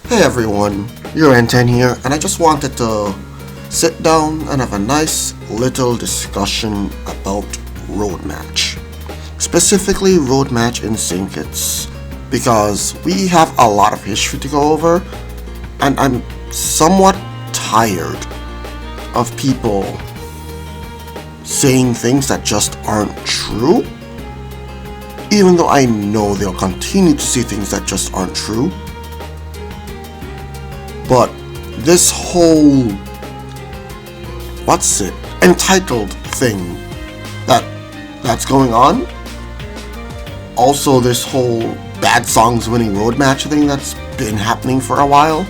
Hey everyone, your N10 here, and I just wanted to sit down and have a nice little discussion about road match. Specifically road match in St. Kitts, because we have a lot of history to go over, and I'm somewhat tired of people saying things that just aren't true, even though I know they'll continue to say things that just aren't true. But this whole, entitled thing that's going on, also this whole bad songs winning road match thing that's been happening for a while,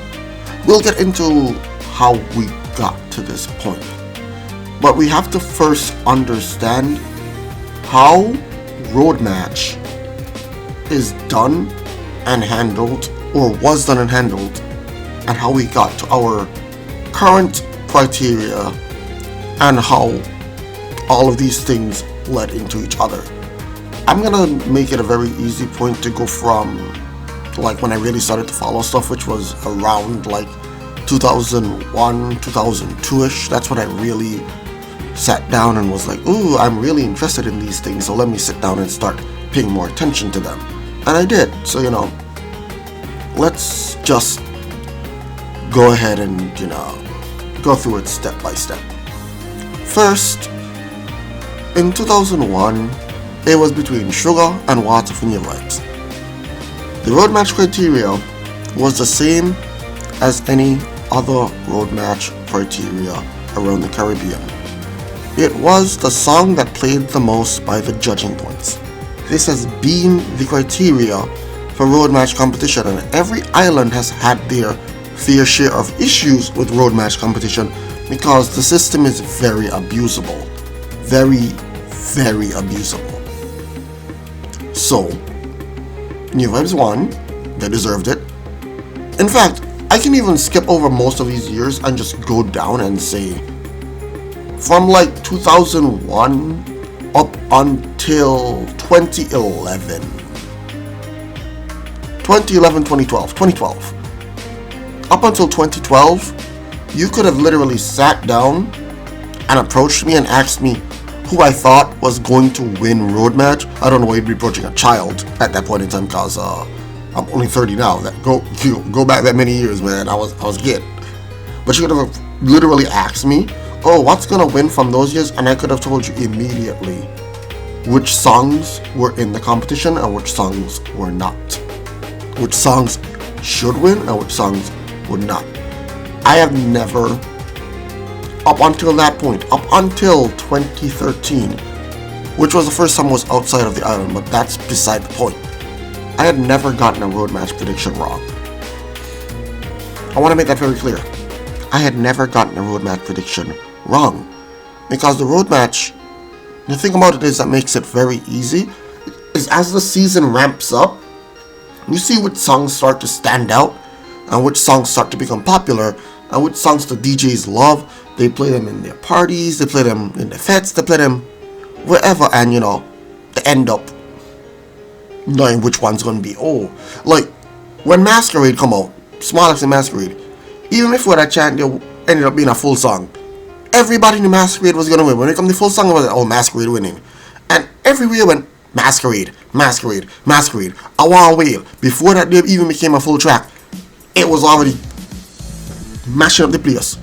we'll get into how we got to this point. But we have to first understand how road match is done and handled, or was done and handled, and how we got to our current criteria and how all of these things led into each other. I'm gonna make it a very easy point to go from like when I really started to follow stuff, which was around like 2001, 2002-ish. That's when I really sat down and was like, ooh, I'm really interested in these things, so let me sit down and start paying more attention to them. And I did. So, let's just go ahead and, go through it step by step. First, in 2001, it was between Sugar and Water for New Vibes. The road match criteria was the same as any other road match criteria around the Caribbean. It was the song that played the most by the judging points. This has been the criteria for road match competition, and every island has had their fair share of issues with road match competition because the system is very abusable. Very, very abusable. So, New Vibes won. They deserved it. In fact, I can even skip over most of these years and just go down and say from like 2001 up until 2011, 2012. Up until 2012, you could have literally sat down and approached me and asked me who I thought was going to win road match. I don't know why you'd be approaching a child at that point in time, because I'm only 30 now. That go back that many years, man. I was a kid. But you could have literally asked me, oh, what's gonna win from those years? And I could have told you immediately which songs were in the competition and which songs were not. Which songs should win and which songs would not. I have never, up until that point, up until 2013, which was the first time I was outside of the island, but that's beside the point, I had never gotten a road match prediction wrong. I want to make that very clear. I had never gotten a road match prediction wrong, because the road match, the thing about it is that makes it very easy, is as the season ramps up, you see which songs start to stand out, and which songs start to become popular, and which songs the DJs love. They play them in their parties, they play them in the fetes, they play them wherever, and they end up knowing which one's going to be. Oh, like when Masquerade come out, Small X and Masquerade, even if what I chant ended up being a full song, everybody in the Masquerade was going to win. When it come to the full song, it was like, oh, Masquerade winning. And everywhere went Masquerade, Masquerade, Masquerade, I want whale. Before that day even became a full track, it was already mashing up the place.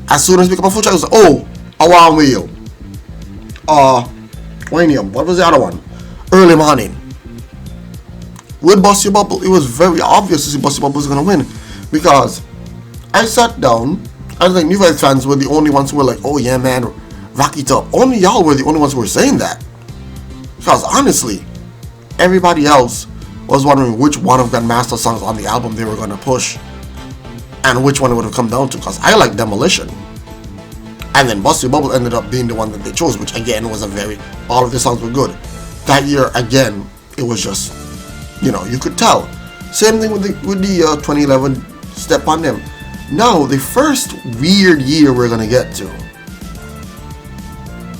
As soon as we become a full track, it was like, oh, I want whale. What was the other one? Early Morning. With Busty Bubble, it was very obvious to see Busty Bubble was going to win, because I sat down, I was like, New Vibes fans were the only ones who were like, oh yeah man, rock it up. Only y'all were the only ones who were saying that. Because honestly, everybody else was wondering which one of Grandmaster's songs on the album they were going to push, and which one it would have come down to, because I like Demolition. And then Busty Bubble ended up being the one that they chose, which again was all of the songs were good. That year, again, it was just, you could tell. Same thing with the 2011 Step on Them. Now, the first weird year we're going to get to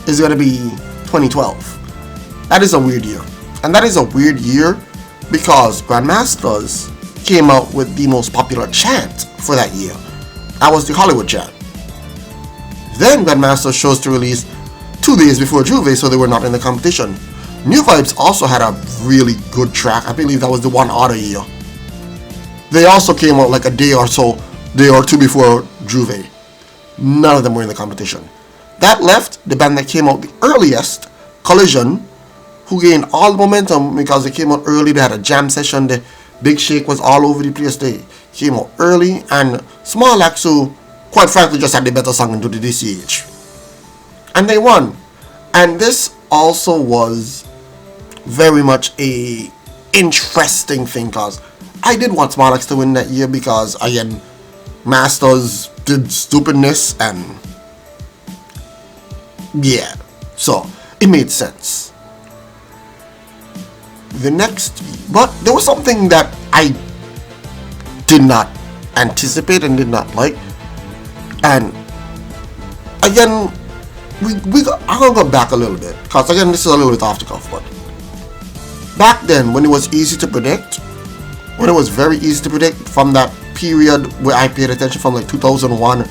is going to be 2012. That is a weird year. And that is a weird year because Grandmasters came out with the most popular chant for that year. That was the Hollywood chant. Then Grandmasters chose to release 2 days before Juve, so they were not in the competition. New Vibes also had a really good track. I believe that was the one other year. They also came out like a day or two before Juve. None of them were in the competition. That left the band that came out the earliest, Collision, who gained all the momentum because they came out early. They had a jam session. The Big Shake was all over the place. They came out early, and Small Axe, who quite frankly just had the better song into the DCH. And they won. And this also was very much a interesting thing, because I did want Small Axe to win that year because, again, Masters did stupidness, and yeah, so it made sense. But there was something that I did not anticipate and did not like, and again, I'm gonna go back a little bit, because again, this is a little bit off the cuff, but back then, when it was easy to predict, when it was very easy to predict, from that period where I paid attention from like 2001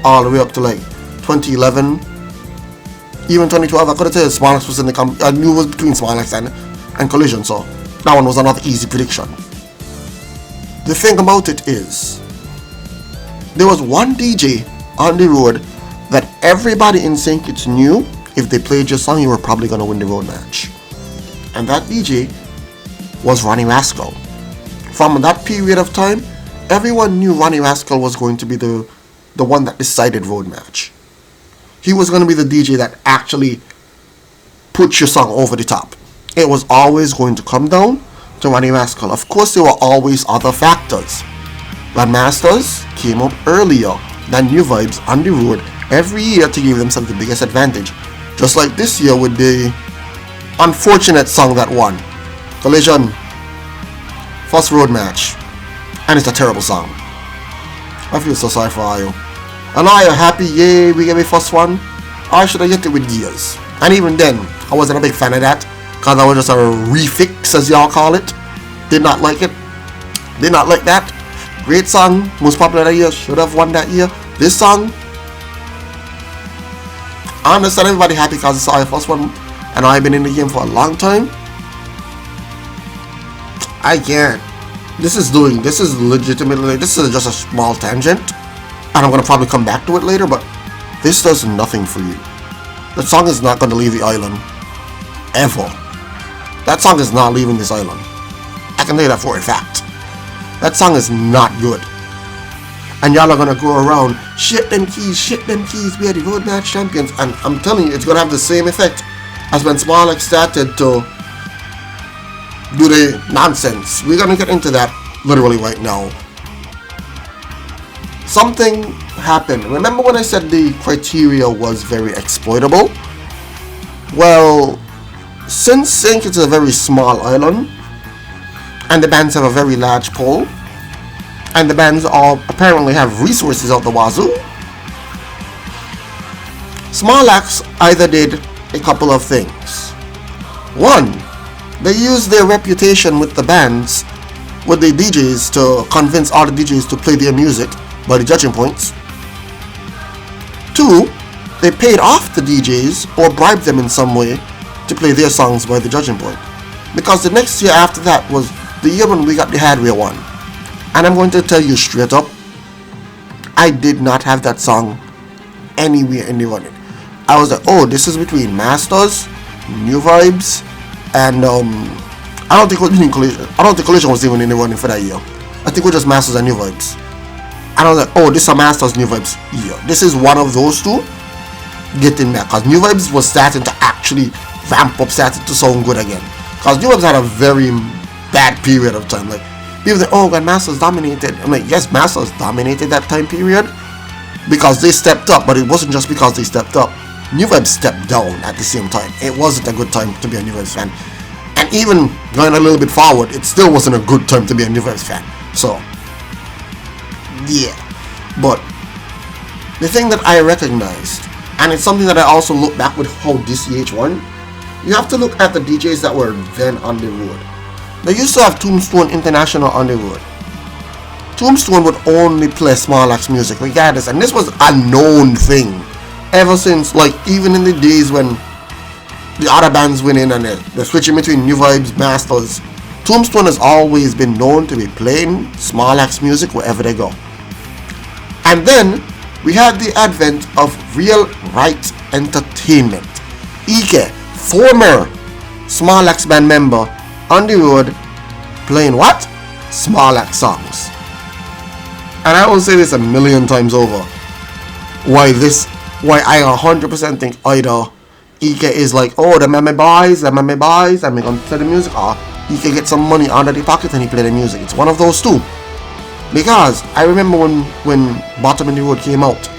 all the way up to like 2011, even 2012, I could have said Small Axe was in the I knew it was between Small Axe and Collision, so that one was another easy prediction. The thing about it is, there was one DJ on the road that everybody in St. Kitts knew if they played your song, you were probably going to win the road match. And that DJ was Ronnie Rascal. From that period of time, everyone knew Ronnie Rascal was going to be the one that decided road match. He was going to be the DJ that actually put your song over the top. It was always going to come down to Ronnie Rascal. Of course, there were always other factors. Grandmasters came up earlier than New Vibes on the road every year to give themselves the biggest advantage. Just like this year with the unfortunate song that won, Collision, first road match, and it's a terrible song. I feel so sorry for Ayo. And Ayo happy, yay, we get my first one. I should have get it with Gears. And even then, I wasn't a big fan of that, because I was just a refix, as y'all call it. Did not like it. Did not like that. Great song, most popular that year, should have won that year. This song, I understand everybody happy because it's our first one, and I've been in the game for a long time. I can't. This is legitimately, this is just a small tangent, and I'm going to probably come back to it later, but this does nothing for you. The song is not going to leave the island. Ever. That song is not leaving this island. I can tell you that for a fact. That song is not good. And y'all are going to go around, shit them keys, we are the road match champions. And I'm telling you, it's going to have the same effect as when Small Axe started to do the nonsense. We're going to get into that literally right now. Something happened. Remember when I said the criteria was very exploitable? Well, since St. Kitts is a very small island, and the bands have a very large pool, and the bands all apparently have resources out the wazoo, Small Axe either did a couple of things. One, they used their reputation with the bands, with the DJs, to convince all the DJs to play their music by the judging points. Two, they paid off the DJs or bribed them in some way to play their songs by the judging point. Because the next year after that was the year when we got the hardware one. And I'm going to tell you straight up, I did not have that song anywhere in the running. I was like, oh, this is between Masters, New Vibes, and I don't think it was between Collision. I don't think Collision was even in the running for that year. I think it was just Masters and New Vibes. And I was like, oh, this is a Masters, New Vibes year. This is one of those two getting back. Because New Vibes was starting to actually ramp up, started to sound good again. Because New Vibes had a very bad period of time. Like, people say, oh, when Masters dominated. I'm like, yes, Masters dominated that time period because they stepped up, but it wasn't just because they stepped up. New Vibes stepped down at the same time. It wasn't a good time to be a New Vibes fan. And even going a little bit forward, it still wasn't a good time to be a New Vibes fan. So, yeah. But the thing that I recognized, and it's something that I also look back with how DCH won, you have to look at the DJs that were then on the road. They used to have Tombstone International on the road. Tombstone would only play Smarlax music regardless, and this was a known thing ever since, like, even in the days when the other bands went in and they're switching between New Vibes, Masters. Tombstone has always been known to be playing Smarlax music wherever they go. And then we had the advent of Real Right Entertainment. Ike, former Smarlax band member, on the road playing what? Smarlax songs. And I will say this a million times over. Why I 100% think either Ike is like, oh, the meme boys, and we're gonna play the music, or he can get some money out of the pocket and he play the music. It's one of those two. Because I remember when Bottom in the Road came out.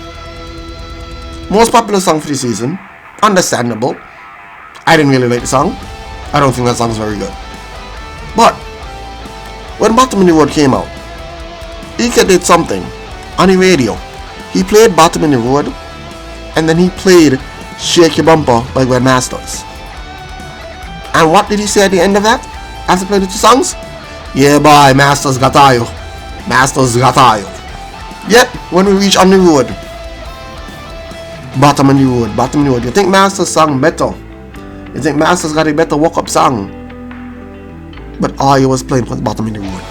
Most popular song for the season. Understandable. I didn't really like the song. I don't think that song's very good. But when Bottom in the Road came out, Ike did something on the radio. He played Bottom in the Road, and then he played Shake Your Bumper by Grandmasters. And what did he say at the end of that? After playing the two songs? Yeah, boy, Masters got you. Masters got you. Yet, when we reach on the road, Bottom in the Road. You think Masters sang better? You think Masters got a better walk-up song? But all he was playing was Bottom in the Road.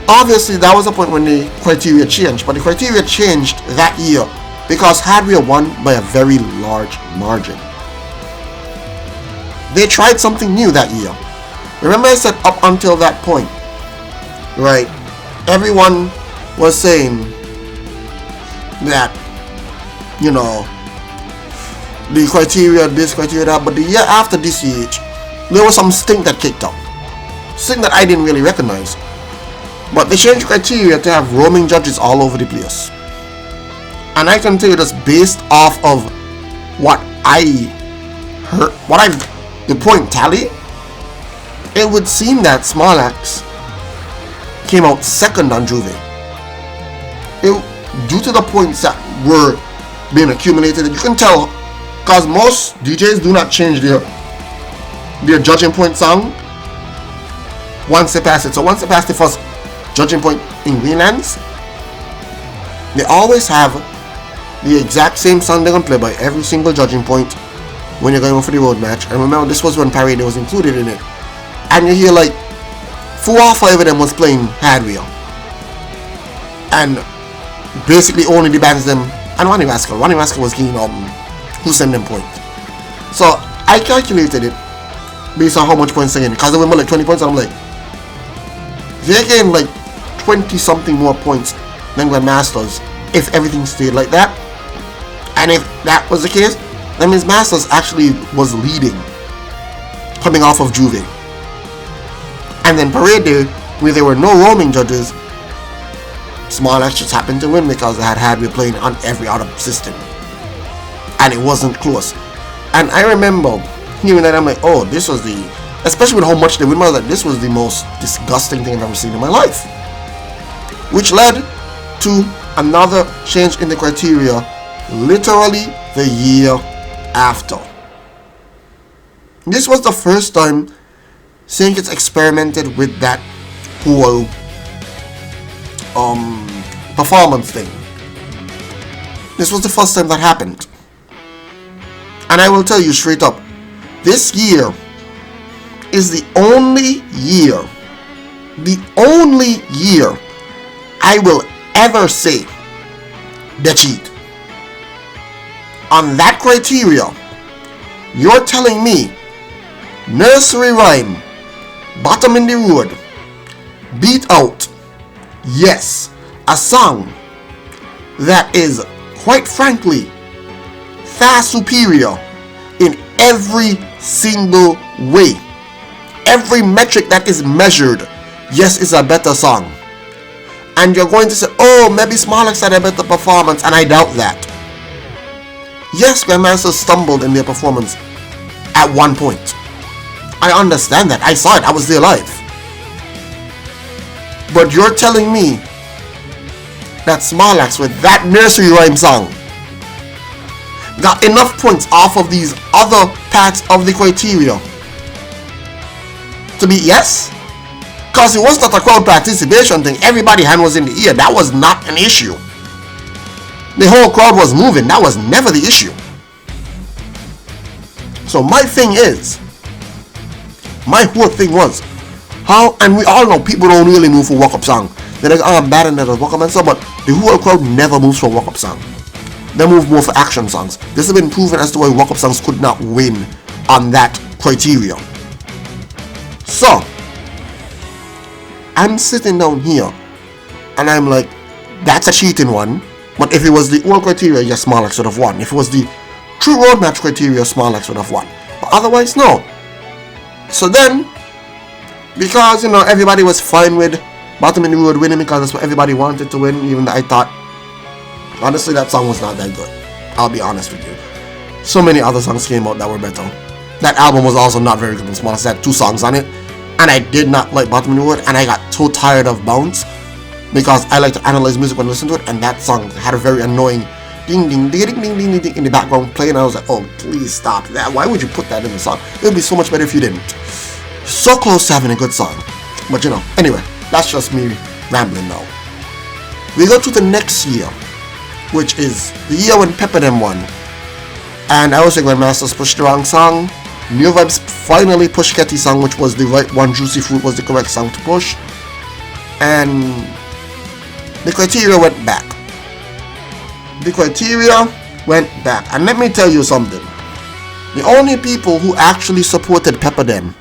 Obviously, that was the point when the criteria changed, but the criteria changed that year because Hardware won by a very large margin. They tried something new that year. Remember I said up until that point, right, everyone was saying that, you know, the criteria, this criteria, that, but the year after DCH, there was some stink that kicked up. Stink that I didn't really recognize. But they changed criteria to have roaming judges all over the place. And I can tell you this based off of what I heard, the point tally, it would seem that Smarlax came out second on Juve. Due to the points that were being accumulated, you can tell, because most DJs do not change their judging point song once they pass it. So once they pass the first judging point in Greenlands, they always have the exact same song they're gonna play by every single judging point when you're going for the road match. And remember, this was when Parade was included in it. And you hear like 4 or 5 of them was playing Hardware. And basically only the bands them and Ronnie Rascal. Ronnie Rascal was getting who sent them point. So I calculated it based on how much points they're getting. Because they were more like 20 points, and I'm like, they're getting like 20 something more points than Grandmasters if everything stayed like that. And if that was the case, that means Masters actually was leading coming off of Juve. And then Parade Day, where there were no roaming judges, Smarlax just happened to win because they had Hardware playing on every other system. And it wasn't close. And I remember hearing that, I'm like, oh, this was the, especially with how much they win, I was like, this was the most disgusting thing I've ever seen in my life. Which led to another change in the criteria literally the year after. This was the first time St. Kitts experimented with that whole performance thing. This was the first time that happened. And I will tell you straight up, this year is the only year I will ever say they cheat. On that criteria, you're telling me Nursery Rhyme, Bottom in the Road, beat out, yes, a song that is, quite frankly, far superior in every single way. Every metric that is measured, yes, is a better song. And you're going to say, oh, maybe Smarlax had a better performance, and I doubt that. Yes, Grandmasters stumbled in their performance at one point. I understand that. I saw it. I was there live. But you're telling me that Smarlax with that Nursery Rhyme song got enough points off of these other parts of the criteria to be yes? Because it was not a crowd participation thing. Everybody's hand was in the ear. That was not an issue. The whole crowd was moving. That was never the issue. So my whole thing was, how, and we all know people don't really move for walk-up song. They're like, oh, I'm bad in that walk-up and stuff, but the whole crowd never moves for walk-up song. They move more for action songs. This has been proven as to why walk-up songs could not win on that criteria. So, I'm sitting down here, and I'm like, that's a cheating one. But if it was the old criteria, yes, Smarlax would have won. If it was the true road match criteria, Smarlax would have won. But otherwise, no. So then, because, you know, everybody was fine with Bottom in the Road winning because that's what everybody wanted to win, even though I thought, honestly, that song was not that good. I'll be honest with you. So many other songs came out that were better. That album was also not very good in Smarlax. It had 2 songs on it. And I did not like Bottom in the Road, and I got so tired of Bounce because I like to analyze music when I listen to it, and that song had a very annoying ding ding ding ding ding ding ding in the background playing, and I was like, oh, please stop that. Why would you put that in the song? It would be so much better if you didn't. So close to having a good song. But you know, anyway, that's just me rambling now. We go to the next year, which is the year when Pepperdem won. And I was like, when Masters pushed the wrong song. New Vibes finally pushed Ketty song, which was the right one. Juicy Fruit was the correct song to push. And the criteria went back. And let me tell you something. The only people who actually supported Pepperdem,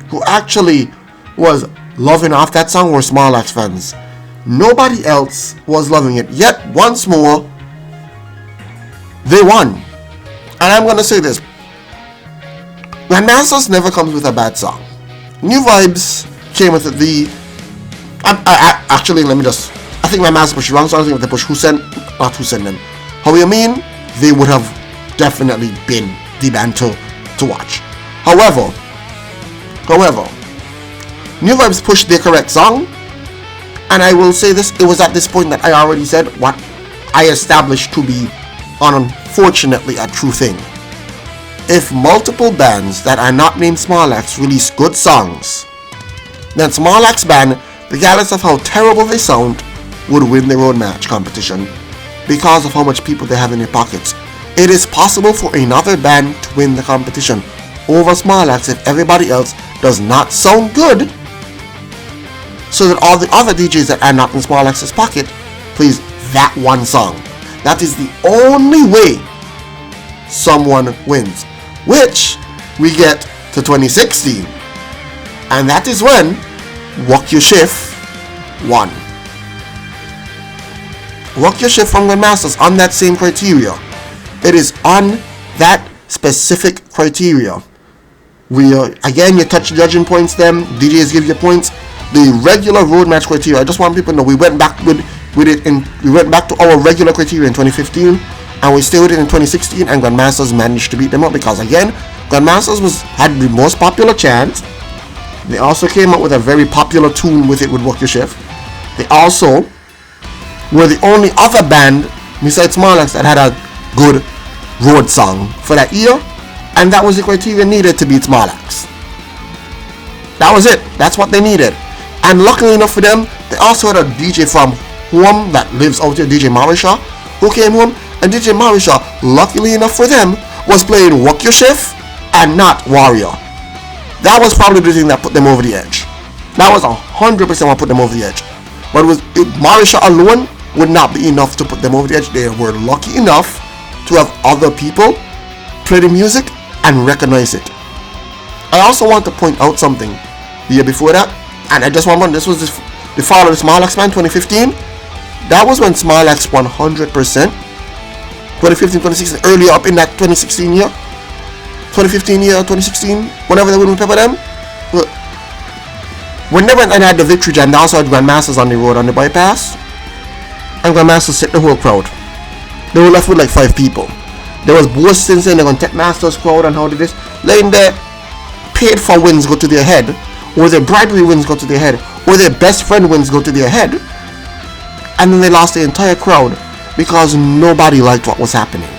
who actually was loving off that song, were Smarlax fans. Nobody else was loving it. Yet, once more, they won. And I'm going to say this. Grandmasters never comes with a bad song. New Vibes came with the... actually, let me just... I think Grandmasters pushed the wrong song. I think if they pushed not Who Sent Them. How you mean? They would have definitely been the band to watch. However, New Vibes pushed their correct song. And I will say this, it was at this point that I already said what I established to be, unfortunately, a true thing. If multiple bands that are not named Smarlax release good songs, then Smarlax band, regardless of how terrible they sound, would win the road match competition because of how much people they have in their pockets. It is possible for another band to win the competition over Smarlax if everybody else does not sound good, so that all the other DJs that are not in Smarlax's pocket plays that one song. That is the only way someone wins. Which we get to 2016, and that is when Walk Your Shift won. Walk Your Shift from Grandmasters on that same criteria. It is on that specific criteria. Again, you touch judging points, them DJs give you points. The regular road match criteria, I just want people to know we went back to our regular criteria in 2015. And we stayed with it in 2016, and Grandmasters managed to beat them up because, again, Grandmasters had the most popular chant. They also came up with a very popular tune with it with Walk Your Shift. They also were the only other band besides Smarlax that had a good road song for that year, and that was the criteria needed to beat Smarlax. That was it. That's what they needed. And luckily enough for them, they also had a DJ from home that lives out here, DJ Marisha, who came home. And DJ Marisha, luckily enough for them, was playing Walk Your Shift and not Warrior. That was probably the thing that put them over the edge. That was 100% what put them over the edge. But Marisha alone would not be enough to put them over the edge. They were lucky enough to have other people play the music and recognize it. I also want to point out something the year before that, and I just want to, this was the fall of the Smarlax band 2015. That was when Smarlax 100%. 2015, 2016, earlier up in that 2016 year, 2015 year, 2016, whenever they went with Pepperdem, when they went and had the victory jam, they also had Grandmasters on the road on the bypass, and Grandmasters hit the whole crowd. They were left with like 5 people. There was boasting saying they're going to take Masters crowd and how did this, letting their paid for wins go to their head, or their bribery wins go to their head, or their best friend wins go to their head, and then they lost the entire crowd. Because nobody liked what was happening.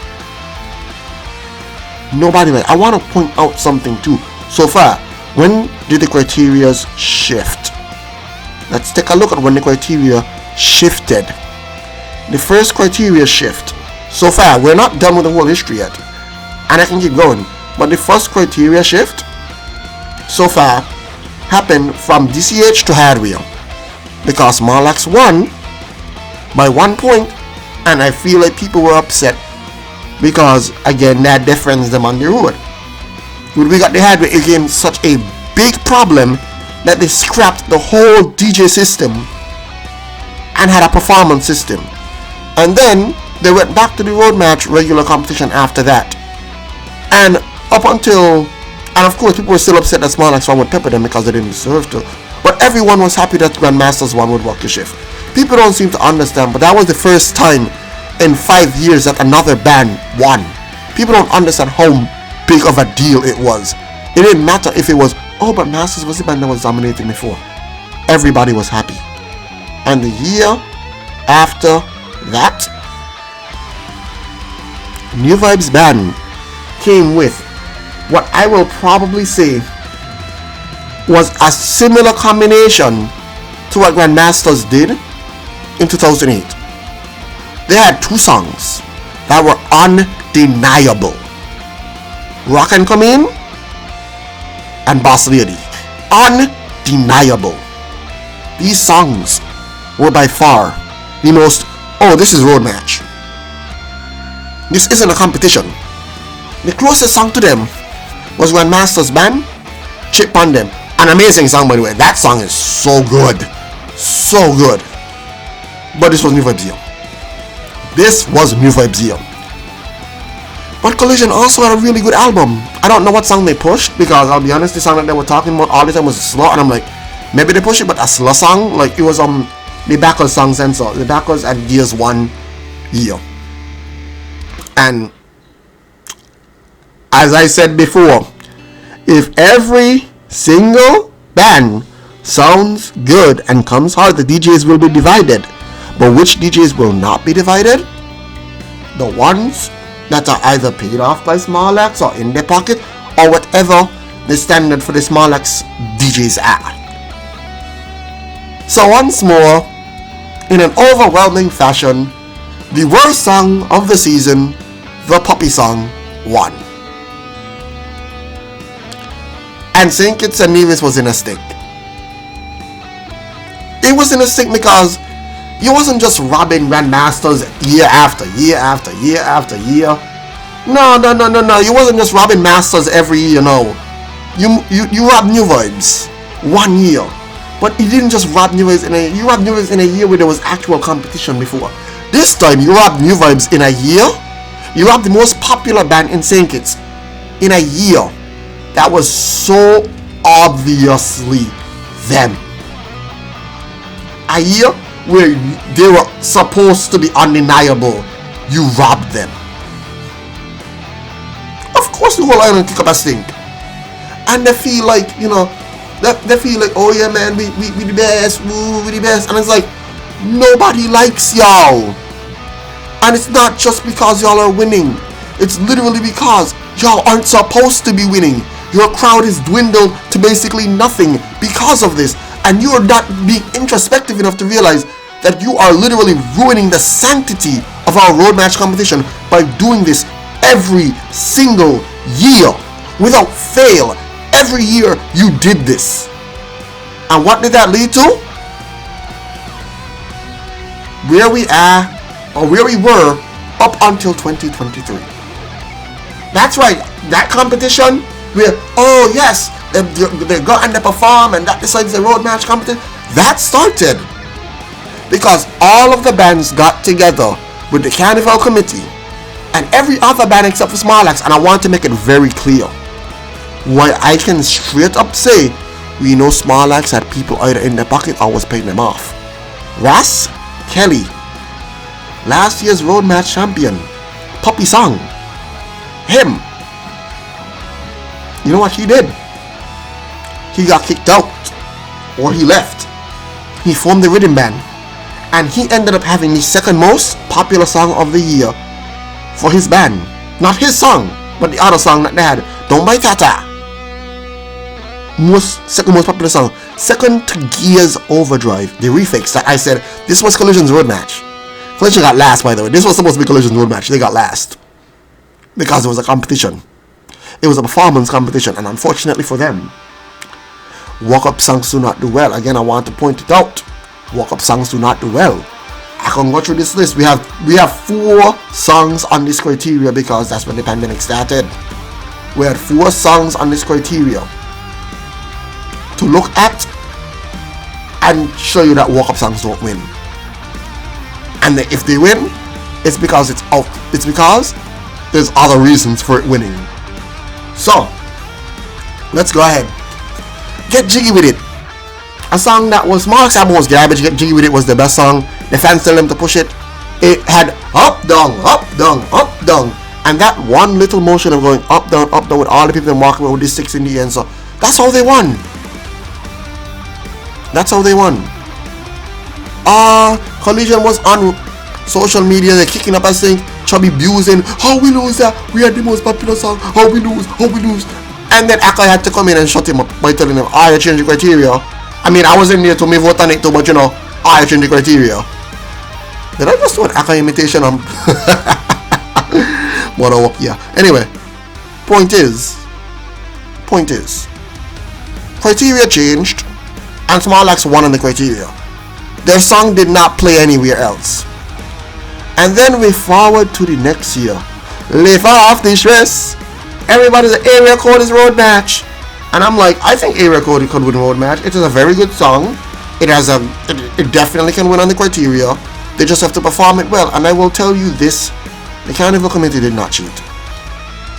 I want to point out something too. So far, when did the criterias shift? let's take a look at when the criteria shifted. The first criteria shift. So far, we're not done with the whole history yet, and I can keep going. But the first criteria shift so far happened from DCH to hardware, because Snorlax won by 1 point, and I feel like people were upset because again that difference them on the road. When we got the hardware, it became such a big problem that they scrapped the whole DJ system and had a performance system, and then they went back to the road match regular competition after that. And up until, and of course people were still upset that Snorlax won with Pepper them because they didn't deserve to, but everyone was happy that Grandmasters won with Walk the Shift. People don't seem to understand, but that was the first time in 5 years that another band won. People don't understand how big of a deal it was. It didn't matter if it was, oh, but Masters was the band that was dominating before. Everybody was happy. And the year after that, New Vibes band came with what I will probably say was a similar combination to what Grandmasters did in 2008. They had 2 songs that were undeniable: Rock and Come In and Boss Lady. Undeniable. These songs were by far the most, oh, this is road match. This isn't a competition. The closest song to them was Grandmasters band, Chip on Them. An amazing song, by the way. That song is so good. So good. But this was New Vibes Year. This was New Vibes Year. But Collision also had a really good album. I don't know what song they pushed, because I'll be honest, the song that they were talking about all the time was slow, and I'm like, maybe they pushed it, but a slow song, like it was the Backwards song sensor, the Backwards and Gears 1 year. And as I said before, if every single band sounds good and comes hard, the DJs will be divided. But which DJs will not be divided? The ones that are either paid off by Snorlax or in their pocket, or whatever the standard for the Snorlax DJs are. So once more, in an overwhelming fashion, the worst song of the season, the Puppy Song, won. And St. Kitts and Nevis was in a stink. It was in a stink because you wasn't just robbing Grandmasters year after year after year after year. No. You wasn't just robbing Masters every year, no. You robbed New Vibes 1 year. But you didn't just rob New Vibes in a year. You robbed New Vibes in a year where there was actual competition before. This time you robbed New Vibes in a year. You robbed the most popular band in St. Kitts in a year. That was so obviously them. A year where they were supposed to be undeniable, you robbed them. Of course the whole island kick up a stink. And they feel like, they feel like, oh yeah man, we the best, we the best. And it's like, nobody likes y'all. And it's not just because y'all are winning. It's literally because y'all aren't supposed to be winning. Your crowd is dwindled to basically nothing because of this. And you are not being introspective enough to realize that you are literally ruining the sanctity of our road match competition by doing this every single year. Without fail, every year you did this. And what did that lead to? Where we are, or where we were, up until 2023. That's right, that competition where, oh yes, they go and they perform and that decides the road match competition, that started because all of the bands got together with the Carnival committee and every other band except for Snorlax, and I want to make it very clear why I can straight up say we know Snorlax had people either in their pocket or was paying them off. Ras Kelly, last year's road match champion, Puppy Song, him, you know what he did? He got kicked out, or he left. He formed the rhythm band, and he ended up having the second most popular song of the year for his band. Not his song, but the other song that they had, Don't Buy Tata. Second most popular song. Second to Gears Overdrive, the refix that I said this was Collision's road match. Collision got last, by the way. This was supposed to be Collision's road match. They got last because it was a competition. It was a performance competition, and unfortunately for them, walk-up songs do not do well. Again, I want to point it out. Walk-up songs do not do well. I can go through this list. We have 4 songs on this criteria because that's when the pandemic started. We had 4 songs on this criteria to look at and show you that walk-up songs don't win. And if they win, it's because it's out. It's because there's other reasons for it winning. So, let's go ahead. Get Jiggy With It. A song that was Mark's album was garbage. Get Jiggy With It was the best song. The fans tell them to push it. It had up, down, up, down, up, down. And that one little motion of going up, down, with all the people walking with the sticks in the end. So, that's how they won. That's how they won. Collision was on social media. They're kicking up and saying, Chubby abusing, how we lose that? We had the most popular song. How we lose? And then Akai had to come in and shut him up by telling him, I change the criteria. I mean, I wasn't there to me vote on it too, but you know, I change the criteria. Did I just do an Akai imitation? Yeah. Anyway, point is, criteria changed, and Small Axe won on the criteria. Their song did not play anywhere else. And then we forward to the next year. Lift off the stress. Everybody's area code is road match. And I'm like, I think area code could win road match. It is a very good song. It definitely can win on the criteria. They just have to perform it well. And I will tell you this, the Carnival committee did not cheat.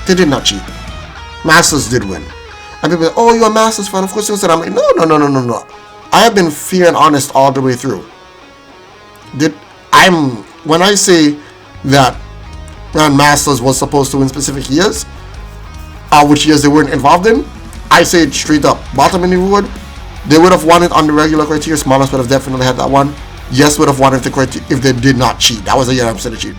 They did not cheat. Masters did win. And people say, oh, you're a Masters fan. Of course you said. I'm like, no. I have been fair and honest all the way through. When I say that Grandmasters was supposed to win specific years, which years they weren't involved in, I say it straight up. Bottom in the road, they would have won it on the regular criteria. Smallest would have definitely had that one. Yes, would have won if they did not cheat. That was a year I'm saying cheat.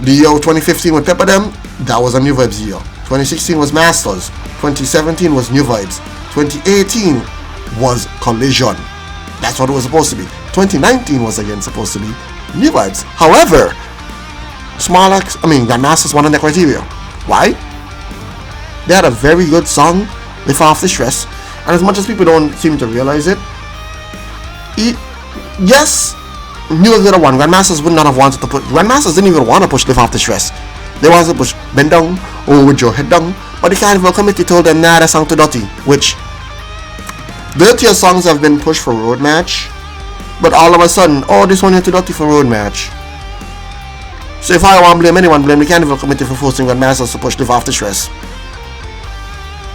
The year 2015 with Pepper Them, that was a New Vibes year. 2016 was Masters. 2017 was New Vibes. 2018 was Collision. That's what it was supposed to be. 2019 was again supposed to be New Vibes. However, Grandmasters won on the criteria. Why? They had a very good song, Lift Off the Stress, and as much as people don't seem to realize it, yes, New Vibes would have won. Grandmasters would not have wanted to put. Grandmasters didn't even want to push Lift Off the Stress. They wanted to push Bend Down or With Your Head Down, but the Carnival committee told them, nah, that song too dirty. Which dirtier songs have been pushed for road match, but all of a sudden, oh, this one is too dirty for road match. So if I want to blame anyone, blame the Carnival committee for forcing Grandmasters to push Live Off the Stress.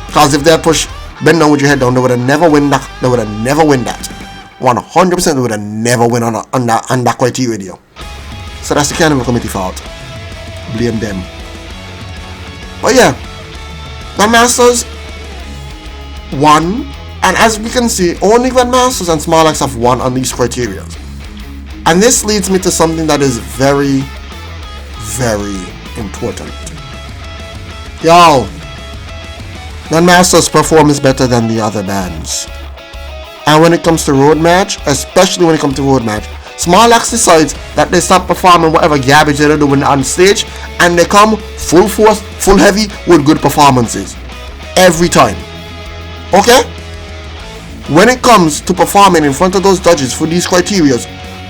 Because if they had pushed Bend Down With Your Head Down, they would have never win that. 100% they would have never win on that criteria video. So that's the Carnival committee fault. Blame them. But yeah, Grandmasters won. And as we can see, only Grandmasters and Small Axe have won on these criteria. And this leads me to something that is very, very important. Yo, Grandmasters perform is better than the other bands. And when it comes to road match, especially when it comes to road match, Small Axe decides that they stop performing whatever garbage they're doing on stage, and they come full force, full heavy with good performances. Every time. Okay? When it comes to performing in front of those judges for these criteria,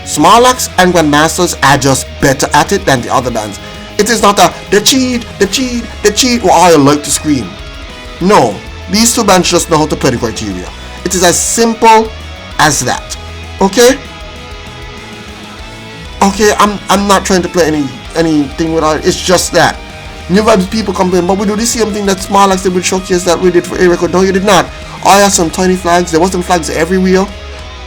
Small Axe and Grandmasters are just better at it than the other bands. It is not the cheat, or I like to scream. No, these two bands just know how to play the criteria. It is as simple as that. Okay? Okay, I'm not trying to play anything with it. It's just that. New Vibes people complain, but we do the same thing that Small Axe did with Showcase that we did for A-Record. No, you did not. I had some tiny flags. There wasn't flags everywhere.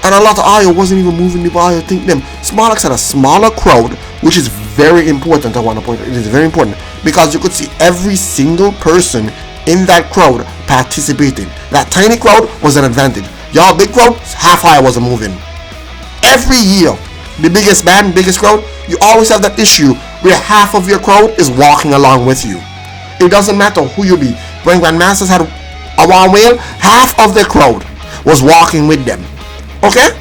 And a lot of IO wasn't even moving the ball. I think them. Small Axe had a smaller crowd, which is very important. I want to point out. It is very important because you could see every single person in that crowd participating. That tiny crowd was an advantage. Y'all big crowd, half IO wasn't moving. Every year, the biggest band, biggest crowd, you always have that issue where half of your crowd is walking along with you. It doesn't matter who you be. When Grandmasters had a one whale, half of the crowd was walking with them. Okay?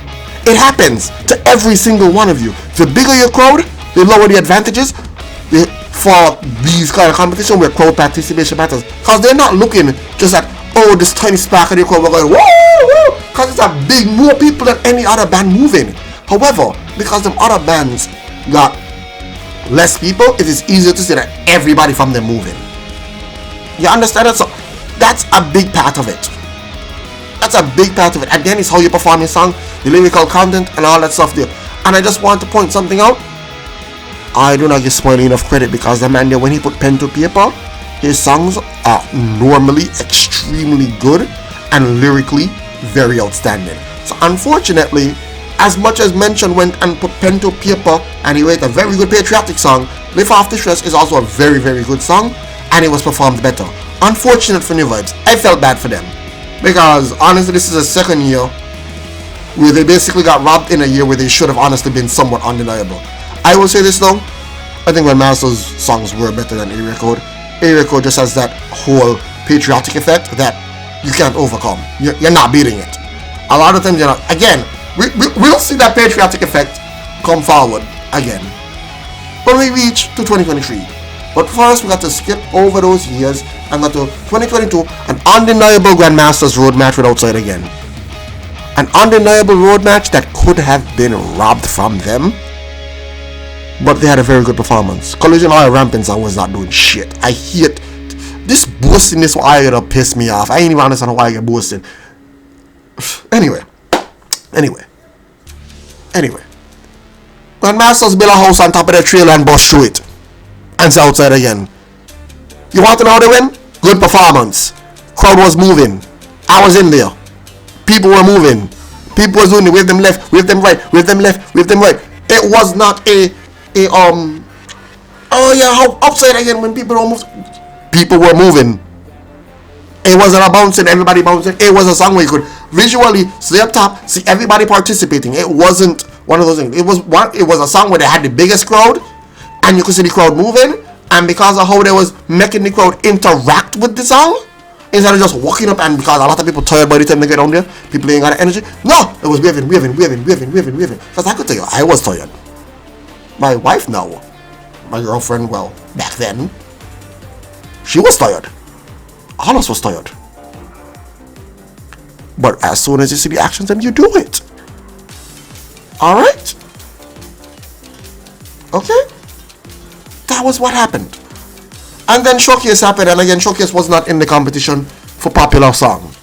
It happens to every single one of you. The bigger your crowd, the lower the advantages for these kind of competition where crowd participation matters. Because they're not looking just at, oh, this tiny spark of the crowd, we're going, woo, woo, because it's a big, more people than any other band moving. However, because them other bands got less people, it is easier to see that everybody from them moving. You understand that? So that's a big part of it. That's a big part of it. Again, it's how you perform your song, the lyrical content, and all that stuff there. And I just want to point something out. I do not give Smiley enough credit, because the man there, when he put pen to paper, his songs are normally extremely good and lyrically very outstanding. So unfortunately, as much as Mention went and put pen to paper and he wrote a very good patriotic song, Lift Off the Stress is also a very, very good song, and it was performed better. Unfortunate for New Vibes. I felt bad for them, because honestly, this is a second year where they basically got robbed in a year where they should have honestly been somewhat undeniable. I will say this though, I think Grandmaster's songs were better than Area Code. Area Code just has that whole patriotic effect that you can't overcome. You're not beating it. A lot of times, you know, again, we'll see that patriotic effect come forward again when we reach to 2023. But first, we got to skip over those years and go to 2022, an undeniable Grandmaster's road match with Outside again. An undeniable road match that could have been robbed from them, but they had a very good performance. Collision Oil Rampant song was not doing shit. I hate this boasting. This why gonna piss me off. I ain't even understand why I get boasting. Anyway. Grandmasters build a house on top of the trailer and bust through it, and it's Outside again. You want to know how they win? Good performance. Crowd was moving. I was in there. People were moving. People was doing it. Wave them left, wave them right, wave them left, wave them right. It was not oh yeah, how Upside again when people don't move. People were moving. It wasn't a bouncing, everybody bouncing. It was a song where you could visually see up top, see everybody participating. It wasn't one of those things. It was a song where they had the biggest crowd, and you could see the crowd moving. And because of how they was making the crowd interact with the song, instead of just walking up, and because a lot of people tired by the time they get down there, people ain't got the energy. No, it was waving. Because I could tell you, I was tired. My wife now, my girlfriend, well, back then, she was tired. All of us was tired. But as soon as you see the actions, then you do it. Alright? Okay? That was what happened. And then Showcase happened, and again, Showcase was not in the competition for popular song.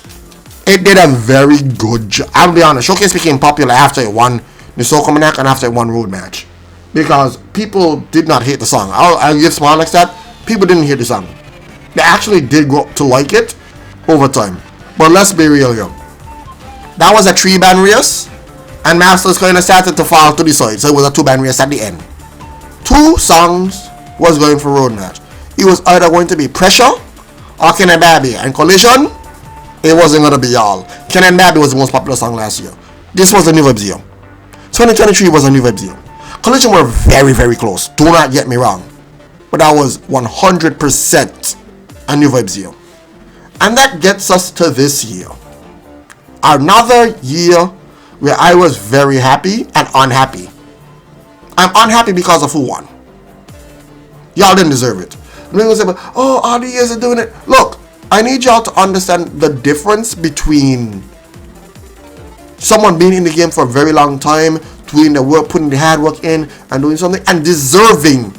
It did a very good job. I'll be honest, Showcase became popular after it won the CounterAttack and after it won Road Match. Because people did not hate the song. I'll give small like that. People didn't hear the song. They actually did grow to like it over time. But let's be real here. That was a 3-band race, and Masters kind of started to fall to the side. So it was a 2-band race at the end. 2 songs was going for Road Match. It was either going to be Pressure or Ken and Babby. And Collision, it wasn't going to be all. Ken and Babby was the most popular song last year. This was a New Vibes year. 2023 was a New Vibes year. Collision were very, very close. Do not get me wrong. But that was 100% a New Vibes year. And that gets us to this year. Another year where I was very happy and unhappy. I'm unhappy because of who won. Y'all didn't deserve it. People say, oh, all the years are doing it. Look, I need y'all to understand the difference between someone being in the game for a very long time, doing the work, putting the hard work in, and doing something, and deserving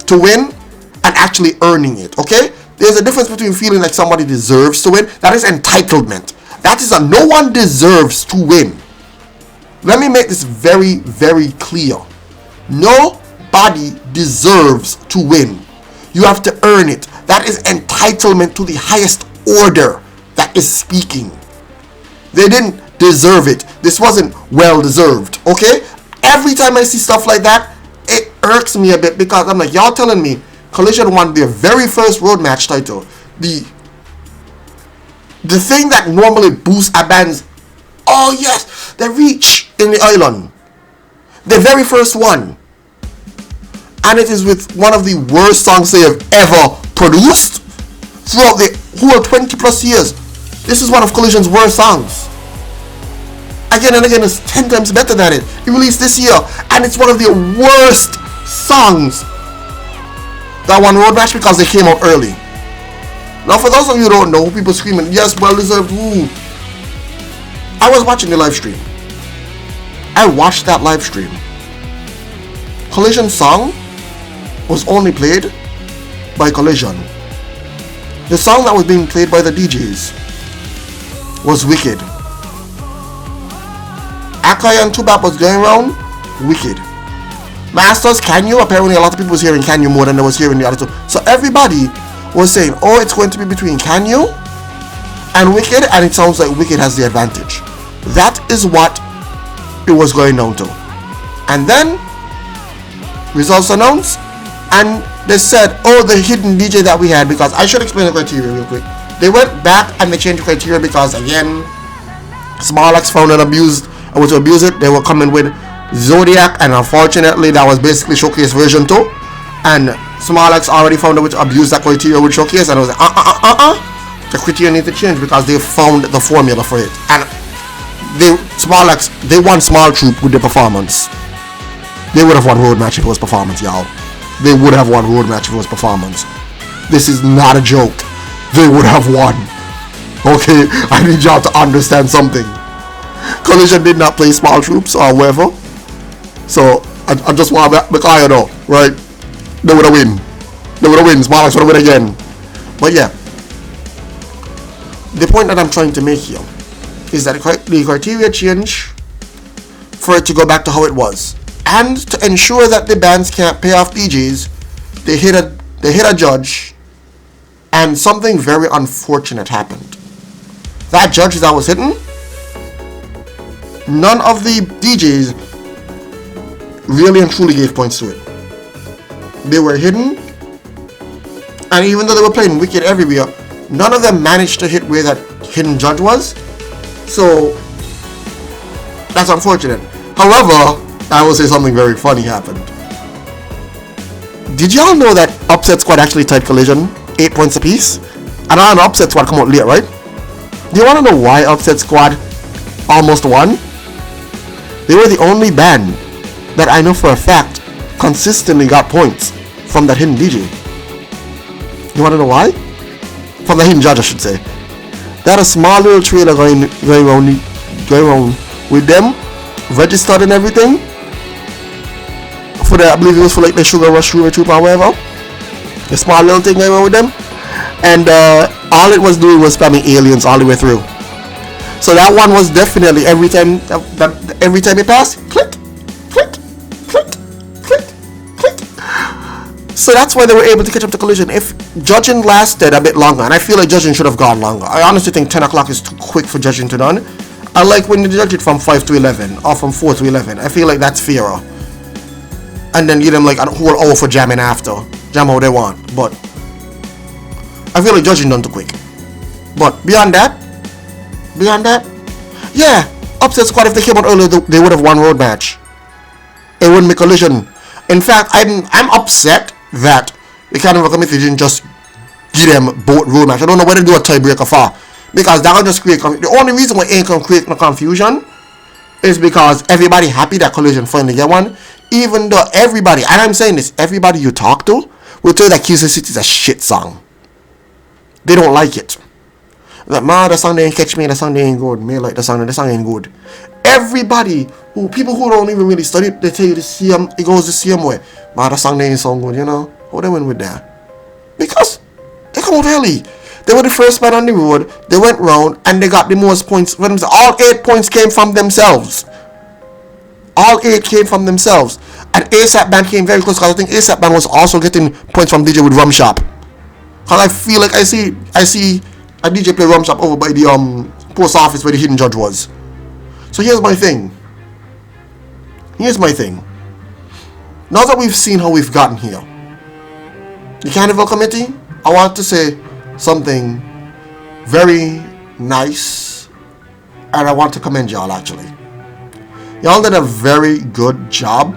to win, and actually earning it. Okay? There's a difference between feeling like somebody deserves to win. That is entitlement. That is no one deserves to win. Let me make this very, very clear. Nobody deserves to win. You have to earn it. That is entitlement to the highest order that is speaking. They didn't deserve it. This wasn't well deserved. Okay? Every time I see stuff like that, it irks me a bit, because I'm like, y'all telling me Collision won their very first road match title. The thing that normally boosts a band's, oh yes, the reach in the island. The very first one. And it is with one of the worst songs they have ever produced throughout the whole 20 plus years. This is one of Collision's worst songs. again and again is 10 times better than it. It released this year, and it's one of the worst songs that won Road Match because they came out early. Now, for those of you who don't know, people screaming, yes, well deserved, woo. I was watching the live stream. I watched that live stream. Collision's song was only played by Collision. The song that was being played by the DJs was Wicked. Akai and Tubap was going around, Wicked. Masters, Can You? Apparently a lot of people was hearing Can You more than they was hearing the other two. So everybody was saying, oh, it's going to be between Can You and Wicked, and it sounds like Wicked has the advantage. That is what it was going down to. And then results announced, and they said, oh, the hidden DJ that we had, because I should explain the criteria real quick. They went back and they changed the criteria because, again, Smarlax found an abused, and to abuse it, they were coming with Zodiac, and unfortunately that was basically Showcase version 2, and Smarlax already found a way to abuse that criteria with Showcase, and I was like, the criteria need to change because they found the formula for it. And Smarlax, they won Small Troop with their performance. They would have won Road Match if it was performance, y'all. They would have won Road Match if it was performance. This is not a joke. They would have won. Okay, I need y'all to understand something. Collision did not play Small Troops or whatever. So, I just want to make you know, right? They would have win. They would have win. Smarlax would have win again. But yeah. The point that I'm trying to make here is that the criteria change for it to go back to how it was. And to ensure that the bands can't pay off DJs, they hit a judge, and something very unfortunate happened. That judge that was hitting, none of the DJs really and truly gave points to it. They were hidden, and even though they were playing Wicked everywhere, none of them managed to hit where that hidden judge was. So that's unfortunate. However, I will say something very funny happened. Did y'all know that Upset Squad actually tied Collision 8 points apiece? And an Upset Squad come out late, right? Do you want to know why Upset Squad almost won? They were the only band that I know for a fact consistently got points from that hidden DJ. You want to know why? From the hidden judge, I should say. They had a small little trailer going around with them, registered and everything. For the, I believe it was for like the Sugar Rush Troop or whatever. A small little thing going on with them. And all it was doing was spamming aliens all the way through. So that one was definitely every time it passed, click, click, click, click, click. So that's why they were able to catch up to Collision. If judging lasted a bit longer, and I feel like judging should have gone longer. I honestly think 10 o'clock is too quick for judging to done. I like when you judge it from 5 to 11 or from 4 to 11. I feel like that's fairer. And then give them like a whole hour for jamming after. Jam how they want. But I feel like judging done too quick. But beyond that, yeah, Upset Squad, if they came out earlier, they would have won Road Match. It wouldn't be Collision. In fact, I'm upset that the Carnival Committee didn't just give them both Road Match. I don't know whether to do a tiebreaker for, because that will just create confusion. The only reason why it can create no confusion is because everybody happy that Collision finally get one. Even though everybody, and I'm saying this, everybody you talk to will tell you that GSC City is a shit song. They don't like it. Like, man, the song they ain't catch me, the song they ain't good. Me like the song ain't good. Everybody, people who don't even really study, they tell you it goes the same way. Man, the song they ain't so good, you know? How they went with that? Because they come out early. They were the first band on the road. They went round and they got the most points. All 8 points came from themselves. All 8 came from themselves. And ASAP Band came very close, because I think ASAP Band was also getting points from DJ with Rum Shop. Because I feel like I see a DJ play Rum Shop over by the post office where the hidden judge was. So here's my thing. Now that we've seen how we've gotten here, the Carnival Committee, I want to say something very nice, and I want to commend y'all actually. Y'all did a very good job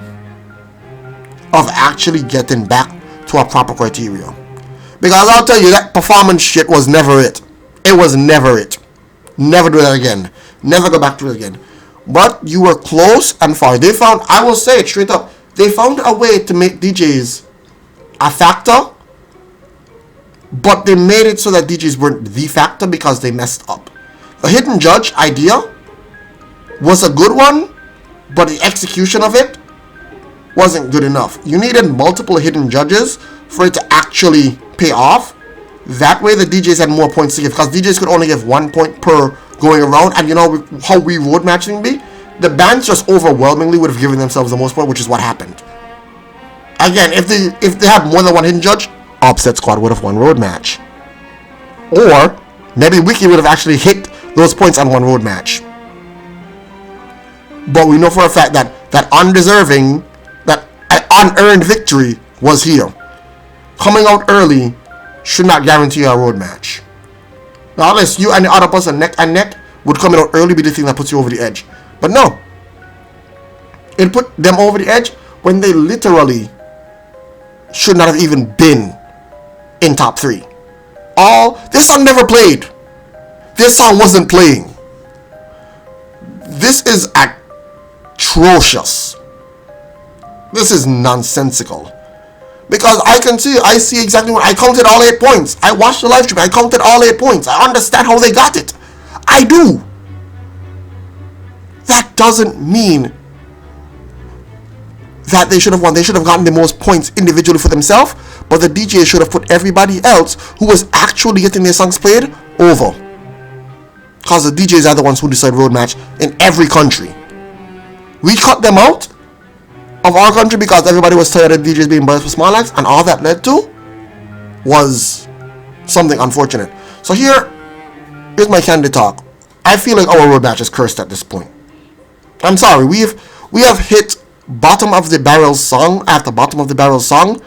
of actually getting back to a proper criteria. Because I'll tell you, that performance shit was never it. It was never it. Never do that again. Never go back to it again. but you were close and far. They found, I will say it straight up, they found a way to make DJs a factor, but they made it so that DJs weren't the factor because they messed up. The hidden judge idea was a good one, but the execution of it wasn't good enough. You needed multiple hidden judges for it to actually pay off. That way the DJs had more points to give, because DJs could only give 1 point per going around, and you know how we road matching be? The bands just overwhelmingly would have given themselves the most point, which is what happened. Again, if they had more than one hidden judge, Upset Squad would have won road match. Or maybe Wiki would have actually hit those points on one road match. But we know for a fact that that undeserving, that unearned victory was here. Coming out early should not guarantee a road match. Now, unless you and the other person neck and neck, would coming out early be the thing that puts you over the edge. But no. It put them over the edge when they literally should not have even been in top 3. This song never played. This song wasn't playing. This is atrocious. This is nonsensical. Because I see exactly what I counted all 8 points. I watched the live stream. I counted all 8 points. I understand how they got it. I do. That doesn't mean that they should have won. They should have gotten the most points individually for themselves, but the DJ should have put everybody else who was actually getting their songs played over. Because the DJs are the ones who decide road match in every country. We cut them out of our country because everybody was tired of DJs being biased for small acts, and all that led to was something unfortunate. So here's my candid talk. I feel like our road match is cursed at this point. I'm sorry, we have hit bottom of the barrel song after bottom of the barrel song,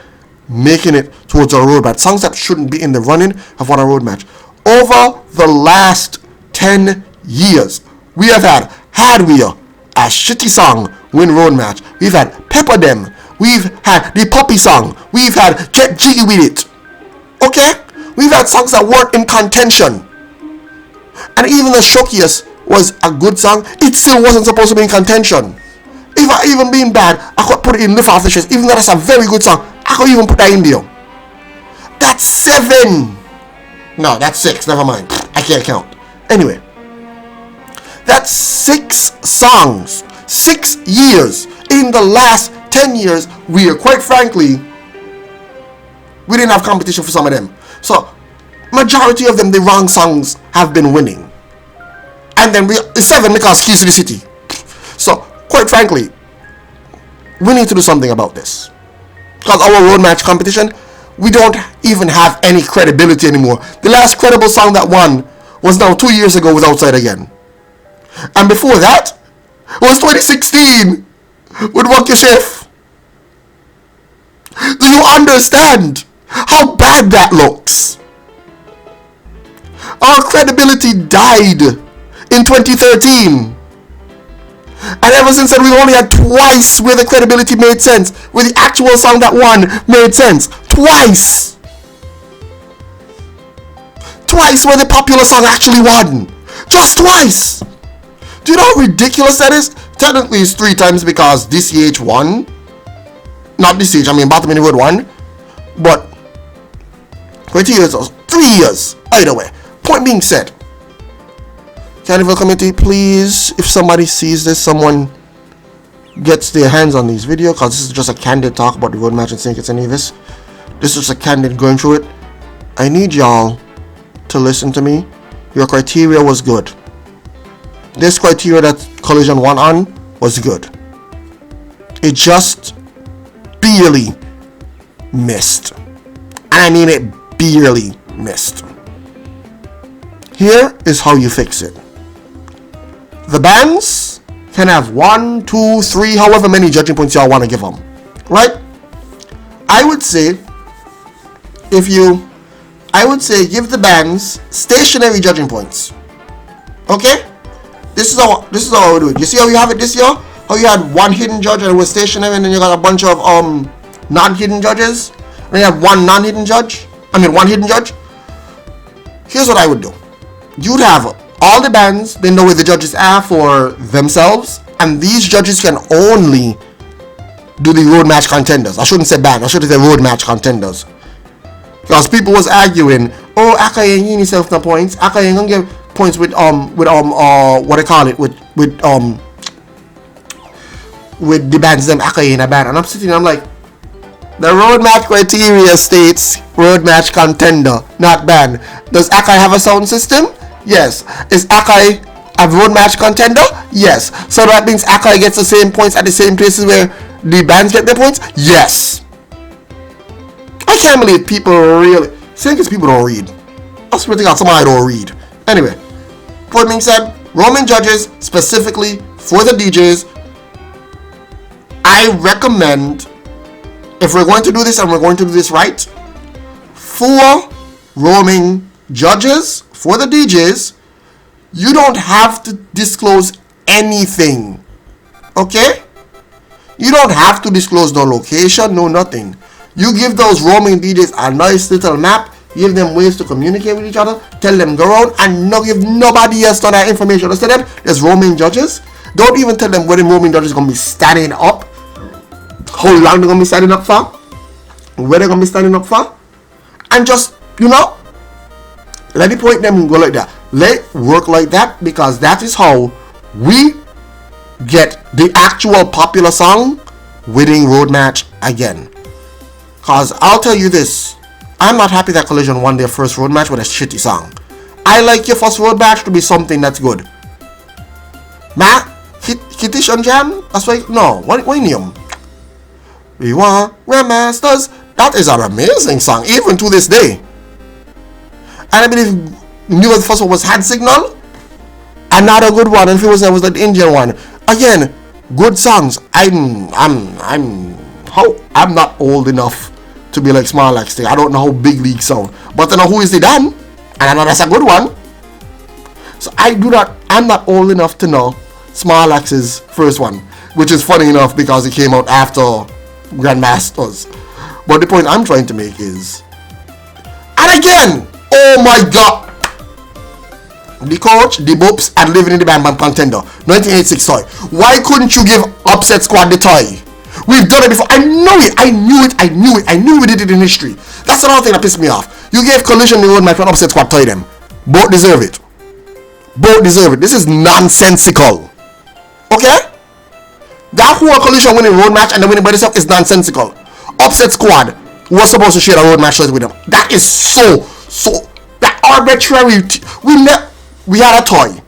making it towards our road match. Songs that shouldn't be in the running have won a road match. Over the last 10 years, we have had Hardware, a shitty song, win road match. We've had Pepper Them. We've had the Puppy song. We've had Get Jiggy With It. Okay? We've had songs that weren't in contention. And even the Shokiest was a good song, it still wasn't supposed to be in contention. If I even being bad, I could put it in Lift Off the Stress. Even though that's a very good song, I could even put that in there. That's 7. No, that's 6. Never mind. I can't count. Anyway. That's 6 songs. 6 years in the last 10 years where, quite frankly, we didn't have competition for some of them. So, majority of them, the wrong songs have been winning. And then 7 because Keys to the City. So, quite frankly, we need to do something about this. Because our road match competition, we don't even have any credibility anymore. The last credible song that won was now 2 years ago with Outside Again. And before that was 2016 with Walk Your Chef. Do you understand how bad that looks? Our credibility died in 2013. And ever since then, we've only had twice where the credibility made sense, where the actual song that won made sense. Twice. Twice where the popular song actually won. Just twice. Do you know how ridiculous that is? Technically, it's 3 times because DCH won. Not DCH, I mean Bottom in the Road won. But 20 years or 3 years. Either way. Point being said. Carnival community, please, if somebody sees this, someone gets their hands on these videos, because this is just a candid talk about the road match and think it's any of this. This is just a candid going through it. I need y'all to listen to me. Your criteria was good. This criteria that Collision won on was good. It just barely missed. And I mean it barely missed. Here is how you fix it. The bands can have 1, 2, 3, however many judging points y'all want to give them. Right? I would say give the bands stationary judging points. Okay? This is how I do it. You see how you have it this year? How you had 1 hidden judge and it was stationary, and then you got a bunch of non-hidden judges. And you have 1 non-hidden judge. 1 hidden judge. Here's what I would do. You'd have all the bands, they know where the judges are for themselves, and these judges can only do the road match contenders. I shouldn't say band, I should say road match contenders. Because people was arguing, oh, Akaye ain't himself no points. Akaye ain't gonna get points with what they call it, with the bands them Akaye in a band. And I'm sitting, I'm like, the road match criteria states road match contender, not band. Does Akai have a sound system? Yes. Is Akai a road match contender? Yes. So that means Akai gets the same points at the same places where the bands get their points? Yes. I can't believe people really... Saying because people don't read. I swear to God, somebody don't read. Anyway, point being said, Roman judges, specifically for the DJs, I recommend, if we're going to do this and we're going to do this right, 4 roaming judges for the DJs. You don't have to disclose anything. Okay? You don't have to disclose no location, no nothing. You give those roaming DJs a nice little map, give them ways to communicate with each other, tell them go around, and no give nobody else that information. Instead of them, there's roaming judges. Don't even tell them where the roaming judges are going to be standing up, how long they're going to be standing up for, where they're going to be standing up for, and just, let the point them go like that. Let it work like that, because that is how we get the actual popular song winning road match again. Because I'll tell you this, I'm not happy that Collision won their first road match with a shitty song. I like your first road match to be something that's good. Kittitian Jam? That's why, no, what name? We want remasters. That is an amazing song, even to this day. And I believe the first one was Hand Signal. Another good one, and if it was like the Indian one. Again, good songs. I'm not old enough to be like Small Axe thing. I don't know how big league sound, but I know Who Is the Dan, and I know that's a good one. So I'm not old enough to know Small Axe's first one, which is funny enough because it came out after Grandmasters. But the point I'm trying to make is, and again, oh my god, the coach, the Boops, and Living in the Bam Bam Contender 1986 toy. Why couldn't you give Upset Squad the toy? We've done it before. I knew we did it in history. That's another thing that pissed me off. You gave Collision the road match when Upset Squad toy them. Both deserve it. This is nonsensical. Okay? That whole Collision winning road match and then winning by itself is nonsensical. Upset Squad was supposed to share a road match with them. That is so that arbitrary. We had a toy.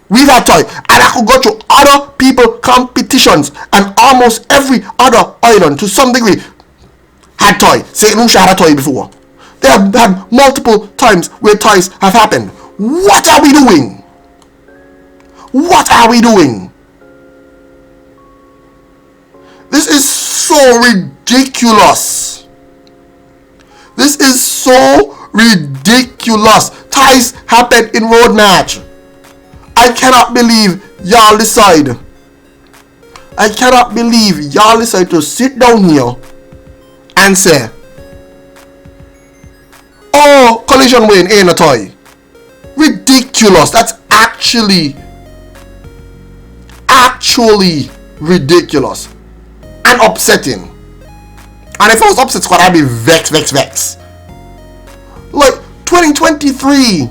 We've had toy, and I could go to other people competitions, and almost every other island to some degree had toy. St. Lucia had a toy before. They have had multiple times where toys have happened. What are we doing? What are we doing? This is so ridiculous. This is so ridiculous. Ties happen in road match. I cannot believe y'all decide. To sit down here and say, oh, Collision win ain't a toy. Ridiculous. That's actually ridiculous and upsetting. And if I was Upset Squad, I'd be vex. Like 2023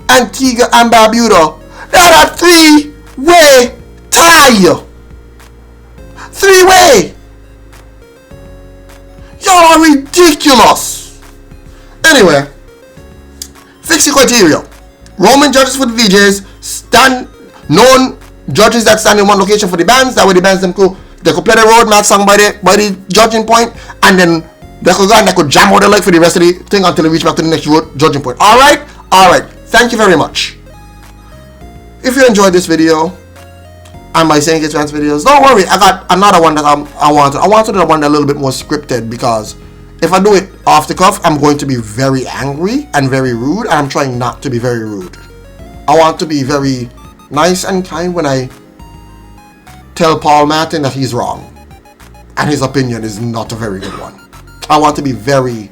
Antigua and Barbuda, they had a 3-way tie. 3-way. Y'all are ridiculous. Anyway, fix your criteria. Roman judges for the DJs, known judges that stand in one location for the bands. That way the bands they could play the road match song by the judging point, and then they could go and they could jam out their leg for the rest of the thing until they reach back to the next road judging point. Alright. Thank you very much. If you enjoyed this video and my Saying It's Rants videos, don't worry, I got another one that I wanted the one a little bit more scripted, because if I do it off the cuff, I'm going to be very angry and very rude, and I'm trying not to be very rude. I want to be very nice and kind when I tell Paul Martin that he's wrong and his opinion is not a very good one. I want to be very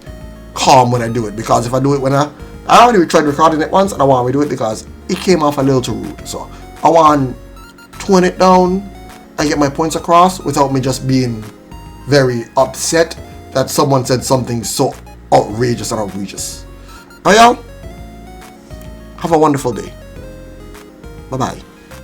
calm when I do it, because if I do it when I already tried recording it once and I want to do it because it came off a little too rude. So I want to tone it down and get my points across without me just being very upset that someone said something so outrageous and outrageous. Alright, y'all? Have a wonderful day. Bye-bye.